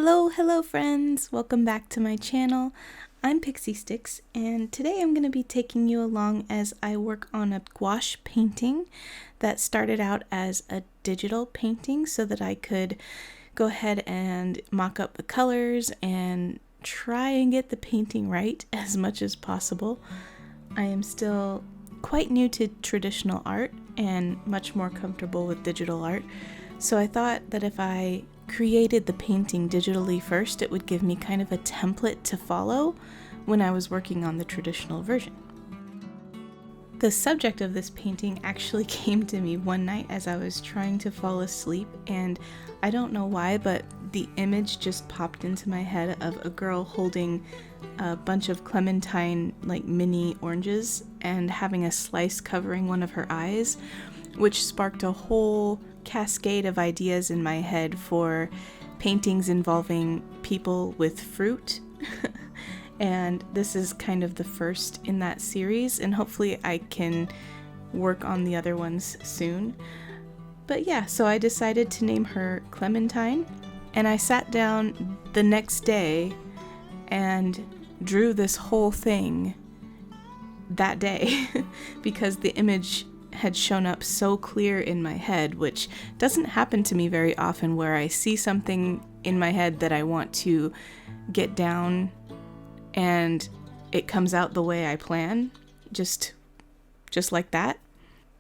Hello friends! Welcome back to my channel. I'm PixieStyx, and today I'm going to be taking you along as I work on a gouache painting that started out as a digital painting so that I could go ahead and mock up the colors and try and get the painting right as much as possible. I am still quite new to traditional art and much more comfortable with digital art, so I thought that if I created the painting digitally first, it would give me kind of a template to follow when I was working on the traditional version. The subject of this painting actually came to me one night as I was trying to fall asleep, and I don't know why, but the image just popped into my head of a girl holding a bunch of clementine, like mini oranges, and having a slice covering one of her eyes, which sparked a whole cascade of ideas in my head for paintings involving people with fruit. And this is kind of the first in that series, and hopefully I can work on the other ones soon. But yeah, so I decided to name her Clementine, and I sat down the next day and drew this whole thing that day because the image had shown up so clear in my head, which doesn't happen to me very often, where I see something in my head that I want to get down and it comes out the way I plan, just like that.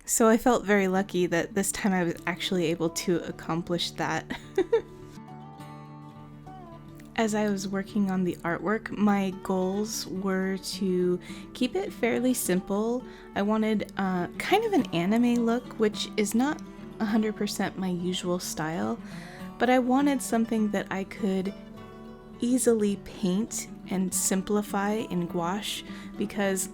So I felt very lucky that this time I was actually able to accomplish that. As I was working on the artwork, my goals were to keep it fairly simple. I wanted kind of an anime look, which is not 100% my usual style, but I wanted something that I could easily paint and simplify in gouache, because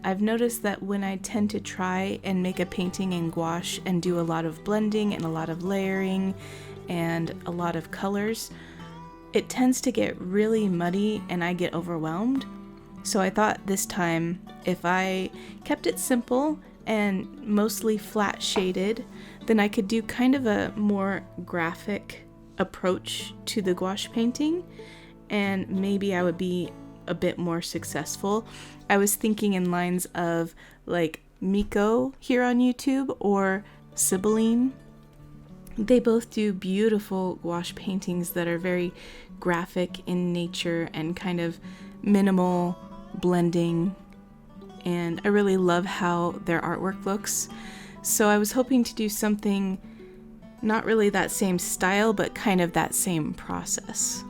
I've noticed that when I tend to try and make a painting in gouache and do a lot of blending and a lot of layering and a lot of colors, it tends to get really muddy and I get overwhelmed. So I thought this time, if I kept it simple and mostly flat shaded, then I could do kind of a more graphic approach to the gouache painting, and maybe I would be a bit more successful. I was thinking in lines of like Miko here on YouTube or Sibylline. They both do beautiful gouache paintings that are very graphic in nature and kind of minimal blending, and I really love how their artwork looks. So I was hoping to do something not really that same style, but kind of that same process.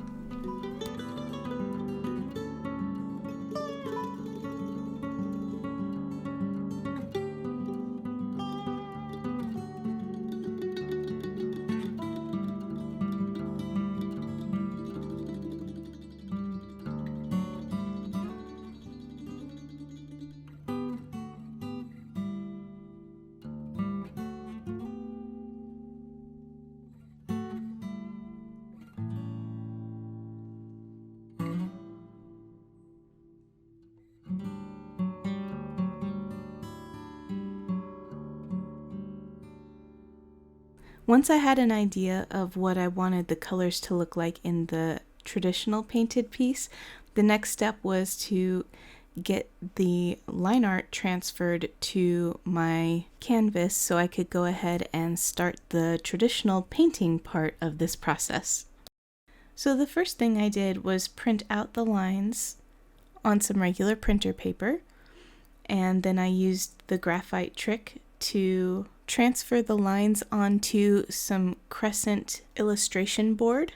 Once I had an idea of what I wanted the colors to look like in the traditional painted piece, the next step was to get the line art transferred to my canvas so I could go ahead and start the traditional painting part of this process. So the first thing I did was print out the lines on some regular printer paper, and then I used the graphite trick to transfer the lines onto some crescent illustration board,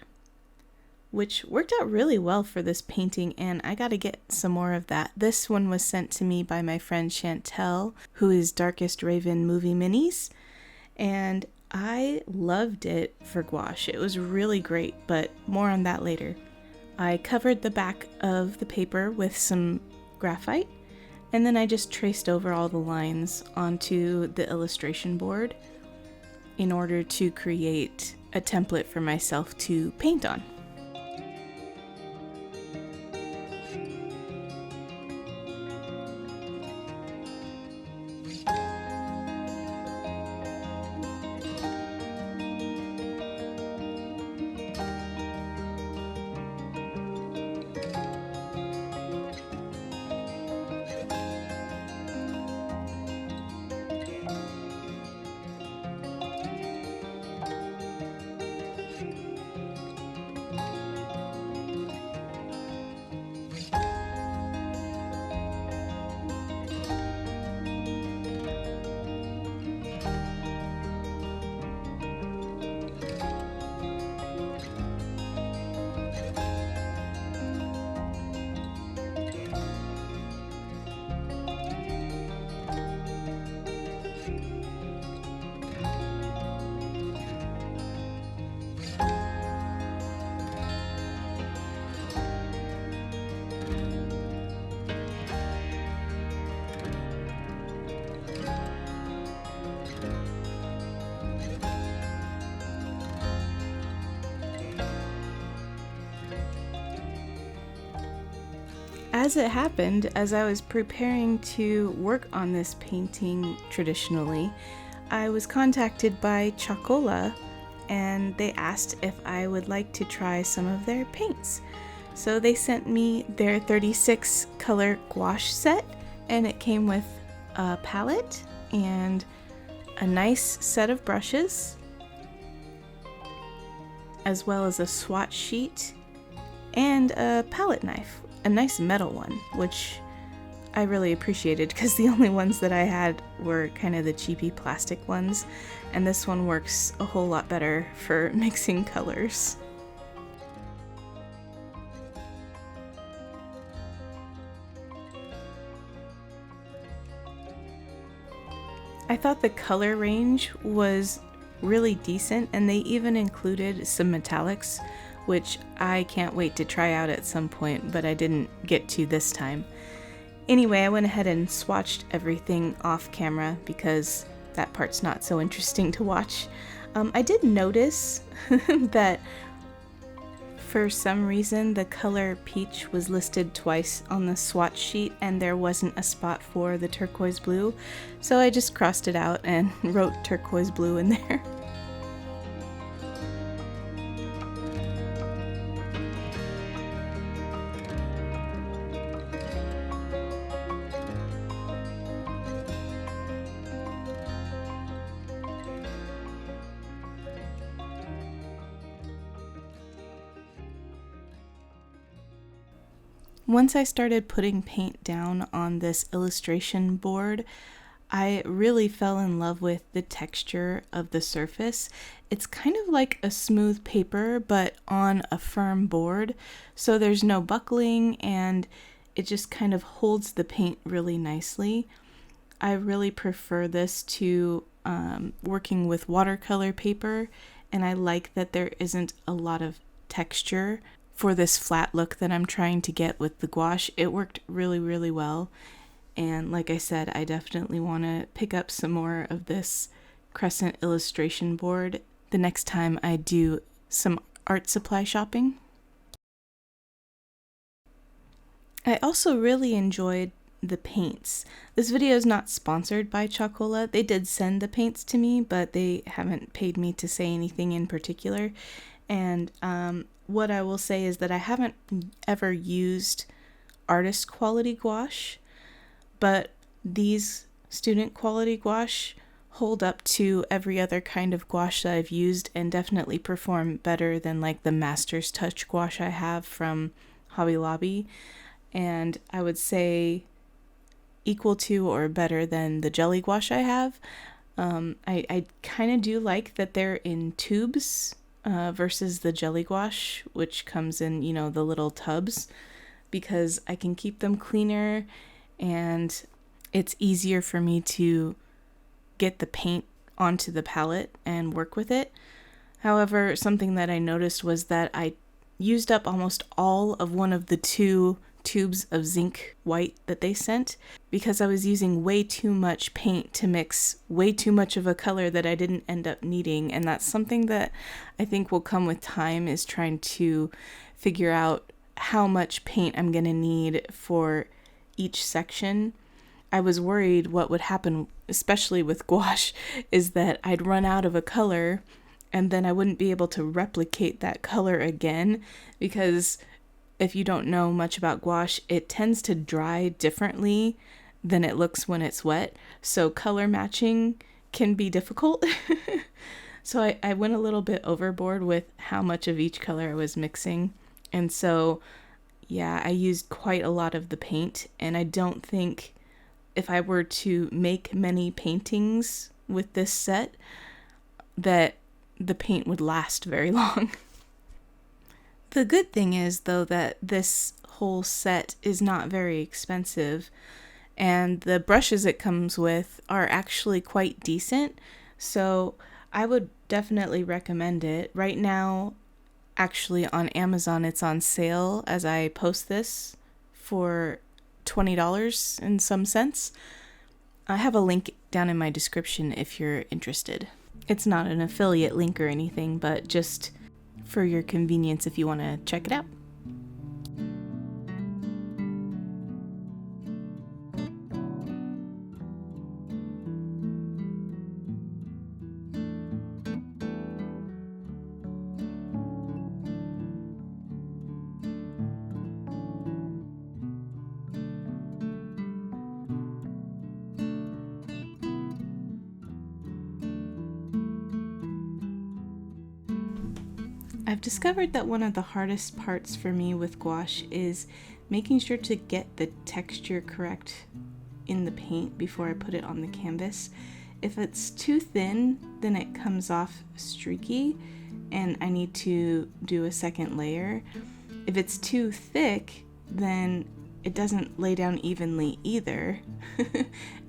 which worked out really well for this painting, and I gotta get some more of that. This one was sent to me by my friend Chantel, who is IdyllicRaven Movie Minis, and I loved it for gouache. It was really great, but more on that later. I covered the back of the paper with some graphite, and then I just traced over all the lines onto the illustration board in order to create a template for myself to paint on. As it happened, as I was preparing to work on this painting traditionally, I was contacted by Chocola, and they asked if I would like to try some of their paints. So they sent me their 36 color gouache set, and it came with a palette and a nice set of brushes, as well as a swatch sheet and a palette knife, a nice metal one, which I really appreciated because the only ones that I had were kind of the cheapy plastic ones, and this one works a whole lot better for mixing colors. I thought the color range was really decent, and they even included some metallics, which I can't wait to try out at some point, but I didn't get to this time. Anyway, I went ahead and swatched everything off camera because that part's not so interesting to watch. I did notice that for some reason the color peach was listed twice on the swatch sheet and there wasn't a spot for the turquoise blue, so I just crossed it out and wrote turquoise blue in there. Once I started putting paint down on this illustration board, I really fell in love with the texture of the surface. It's kind of like a smooth paper, but on a firm board, so there's no buckling and it just kind of holds the paint really nicely. I really prefer this to working with watercolor paper, and I like that there isn't a lot of texture for this flat look that I'm trying to get with the gouache. It worked really, really well. And like I said, I definitely want to pick up some more of this crescent illustration board the next time I do some art supply shopping. I also really enjoyed the paints. This video is not sponsored by Chocola. They did send the paints to me, but they haven't paid me to say anything in particular. And what I will say is that I haven't ever used artist quality gouache, but these student quality gouache hold up to every other kind of gouache that I've used and definitely perform better than like the Master's Touch gouache I have from Hobby Lobby, and I would say equal to or better than the jelly gouache I have. I kind of do like that they're in tubes versus the jelly gouache, which comes in, you know, the little tubs, because I can keep them cleaner and it's easier for me to get the paint onto the palette and work with it. However, something that I noticed was that I used up almost all of one of the 2 tubes of zinc white that they sent because I was using way too much paint to mix way too much of a color that I didn't end up needing, and that's something that I think will come with time, is trying to figure out how much paint I'm going to need for each section. I was worried what would happen, especially with gouache, is that I'd run out of a color and then I wouldn't be able to replicate that color again, because if you don't know much about gouache, it tends to dry differently than it looks when it's wet. So color matching can be difficult. So I went a little bit overboard with how much of each color I was mixing. And so, yeah, I used quite a lot of the paint. And I don't think if I were to make many paintings with this set, that the paint would last very long. The good thing is, though, that this whole set is not very expensive, and the brushes it comes with are actually quite decent, so I would definitely recommend it. Right now, actually on Amazon, it's on sale as I post this for $20 in some sense. I have a link down in my description if you're interested. It's not an affiliate link or anything, but just for your convenience if you want to check it out. I've discovered that one of the hardest parts for me with gouache is making sure to get the texture correct in the paint before I put it on the canvas. If it's too thin, then it comes off streaky and I need to do a second layer. If it's too thick, then it doesn't lay down evenly either.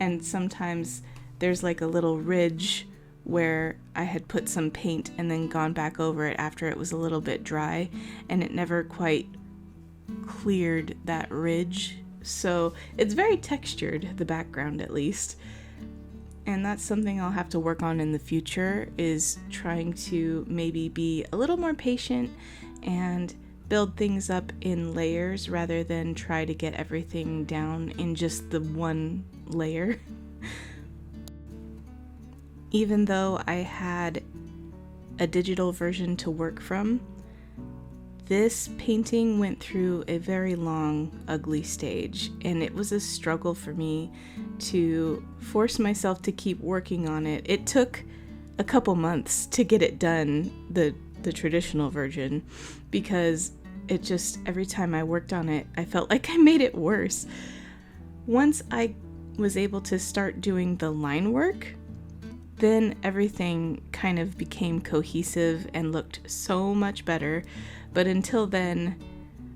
And sometimes there's like a little ridge where I had put some paint and then gone back over it after it was a little bit dry, and it never quite cleared that ridge. So it's very textured, the background at least. And that's something I'll have to work on in the future, is trying to maybe be a little more patient and build things up in layers rather than try to get everything down in just the one layer. Even though I had a digital version to work from, this painting went through a very long, ugly stage, and it was a struggle for me to force myself to keep working on it. It took a couple months to get it done, the traditional version, because it just, every time I worked on it, I felt like I made it worse. Once I was able to start doing the line work, then everything kind of became cohesive and looked so much better. But until then,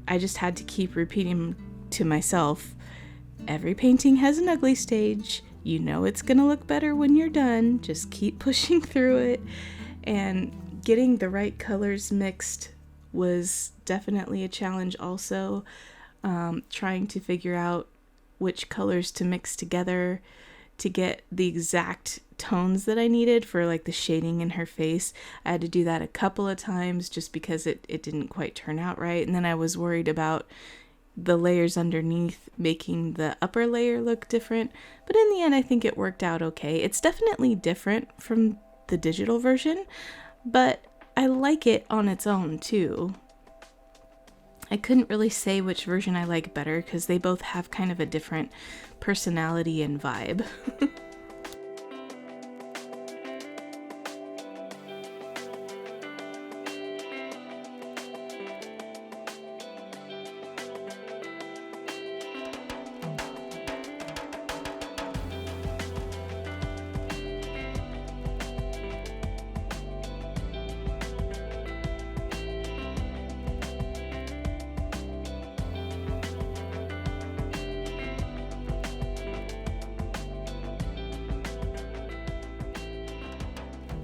I just had to keep repeating to myself, every painting has an ugly stage. You know it's gonna look better when you're done. Just keep pushing through it. And getting the right colors mixed was definitely a challenge also. Trying to figure out which colors to mix together to get the exact tones that I needed for like the shading in her face. I had to do that a couple of times just because it didn't quite turn out right. And then I was worried about the layers underneath making the upper layer look different. But in the end, I think it worked out okay. It's definitely different from the digital version, but I like it on its own too. I couldn't really say which version I like better because they both have kind of a different personality and vibe.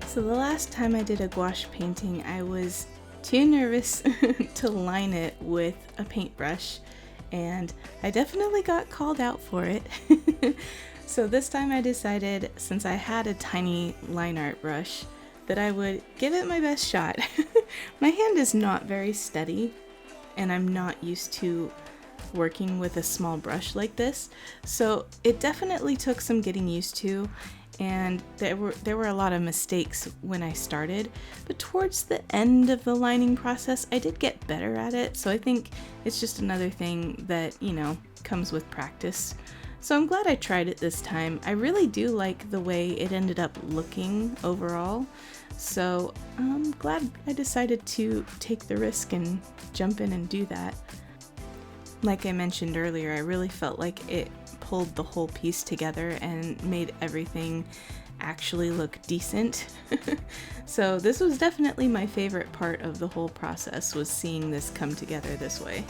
So the last time I did a gouache painting, I was too nervous to line it with a paintbrush, and I definitely got called out for it. So this time I decided, since I had a tiny line art brush, that I would give it my best shot. My hand is not very steady, and I'm not used to working with a small brush like this, so it definitely took some getting used to. And there were a lot of mistakes when I started, but towards the end of the lining process, I did get better at it. So I think it's just another thing that, comes with practice. So I'm glad I tried it this time. I really do like the way it ended up looking overall. So I'm glad I decided to take the risk and jump in and do that. Like I mentioned earlier, I really felt like it pulled the whole piece together and made everything actually look decent. So this was definitely my favorite part of the whole process, was seeing this come together this way.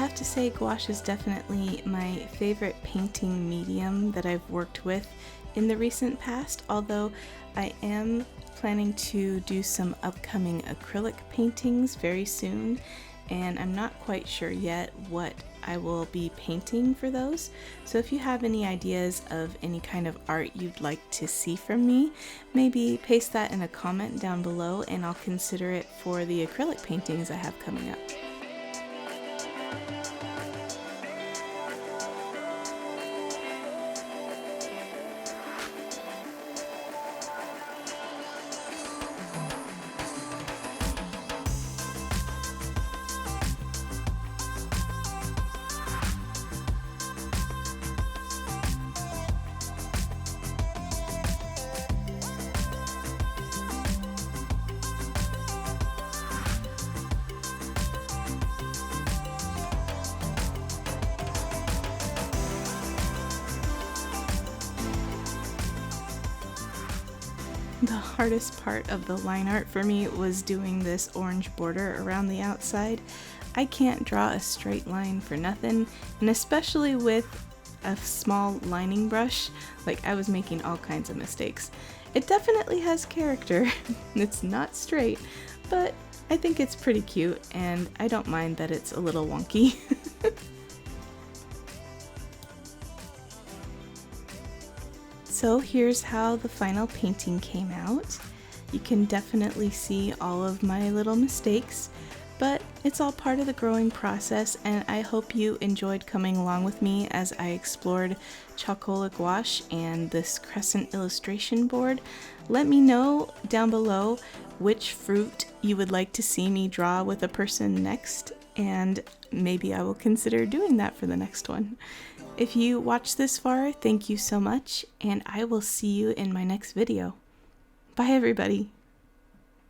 have to say gouache is definitely my favorite painting medium that I've worked with in the recent past, although I am planning to do some upcoming acrylic paintings very soon, and I'm not quite sure yet what I will be painting for those. So if you have any ideas of any kind of art you'd like to see from me, maybe paste that in a comment down below and I'll consider it for the acrylic paintings I have coming up. The hardest part of the line art for me was doing this orange border around the outside. I can't draw a straight line for nothing, and especially with a small lining brush, like I was making all kinds of mistakes. It definitely has character. It's not straight, but I think it's pretty cute and I don't mind that it's a little wonky. So here's how the final painting came out. You can definitely see all of my little mistakes, but it's all part of the growing process, and I hope you enjoyed coming along with me as I explored charcoal gouache and this crescent illustration board. Let me know down below which fruit you would like to see me draw with a person next, and maybe I will consider doing that for the next one. If you watched this far, thank you so much, and I will see you in my next video. Bye everybody!